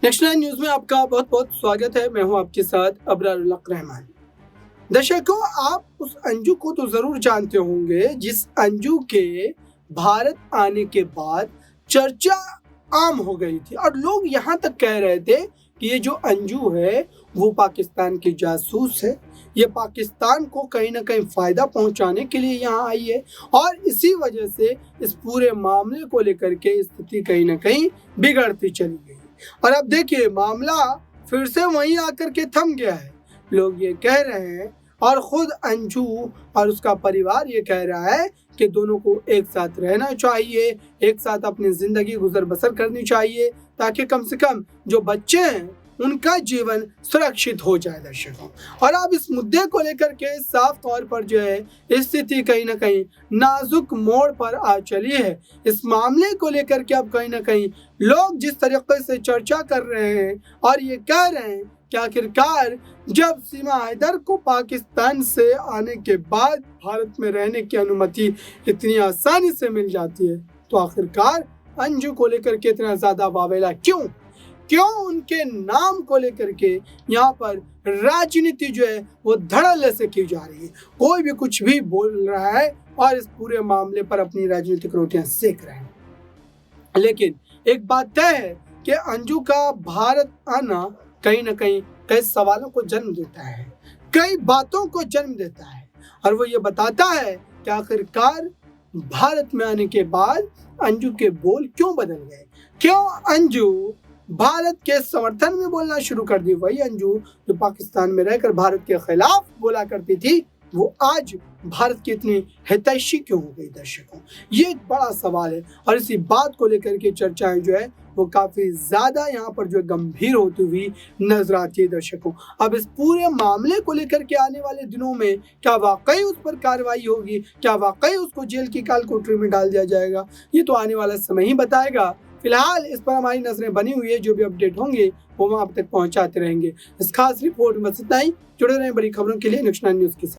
Next nine news में आपका बहुत बहुत स्वागत है। मैं हूं आपके साथ अबरारुल हक रहमान। दर्शकों, आप उस अंजू को तो जरूर जानते होंगे जिस अंजू के भारत आने के बाद चर्चा आम हो गई थी और लोग यहां तक कह रहे थे कि ये जो अंजू है वो पाकिस्तान की जासूस है, ये पाकिस्तान को कहीं ना कहीं फायदा पहुंचाने के लिए यहाँ आई है और इसी वजह से इस पूरे मामले को लेकर के स्थिति कहीं ना कहीं बिगड़ती चली गई। और अब देखिए, मामला फिर से वहीं आकर के थम गया है। लोग ये कह रहे हैं और खुद अंजू और उसका परिवार ये कह रहा है कि दोनों को एक साथ रहना चाहिए, एक साथ अपनी जिंदगी गुजर बसर करनी चाहिए ताकि कम से कम जो बच्चे हैं उनका जीवन सुरक्षित हो जाए। दर्शकों, और अब इस मुद्दे को लेकर के साफ तौर पर जो है स्थिति कहीं ना कहीं नाजुक मोड़ पर आ चली है। इस मामले को लेकर के अब कहीं ना कहीं लोग जिस तरीके से चर्चा कर रहे हैं और ये कह रहे हैं कि आखिरकार जब सीमा हैदर को पाकिस्तान से आने के बाद भारत में रहने की अनुमति इतनी आसानी से मिल जाती है तो आखिरकार अंजू को लेकर के इतना ज्यादा वावेला क्यों उनके नाम को लेकर के यहाँ पर राजनीति जो है वो धड़ल्ले से की जा रही है। कोई भी कुछ भी बोल रहा है और इस पूरे मामले पर अपनी राजनीतिक रोटियां सेक रहे हैं। लेकिन एक बात तय है कि अंजू का भारत आना कहीं ना कहीं कई सवालों को जन्म देता है, कई बातों को जन्म देता है और वो ये बताता है कि आखिरकार भारत में आने के बाद अंजू के बोल क्यों बदल गए, क्यों अंजू भारत के समर्थन में बोलना शुरू कर दी। वही अंजू जो पाकिस्तान में रहकर भारत के खिलाफ बोला करती थी वो आज भारत की इतनी हितैषी क्यों हो गई। दर्शकों, ये एक बड़ा सवाल है और इसी बात को लेकर के चर्चाएं जो है वो काफी ज्यादा यहाँ पर जो गंभीर होती हुई नजर आती है। दर्शकों, अब इस पूरे मामले को लेकर के आने वाले दिनों में क्या वाकई उस पर कार्रवाई होगी, क्या वाकई उसको जेल की काल कोठरी में डाल दिया जाएगा, ये तो आने वाला समय ही बताएगा। फिलहाल इस पर हमारी नजरें बनी हुई है, जो भी अपडेट होंगे वो हम आप तक पहुंचाते रहेंगे। इस खास रिपोर्ट में बस इतना ही। जुड़े रहें बड़ी खबरों के लिए नेक्स्ट नाइन न्यूज के साथ।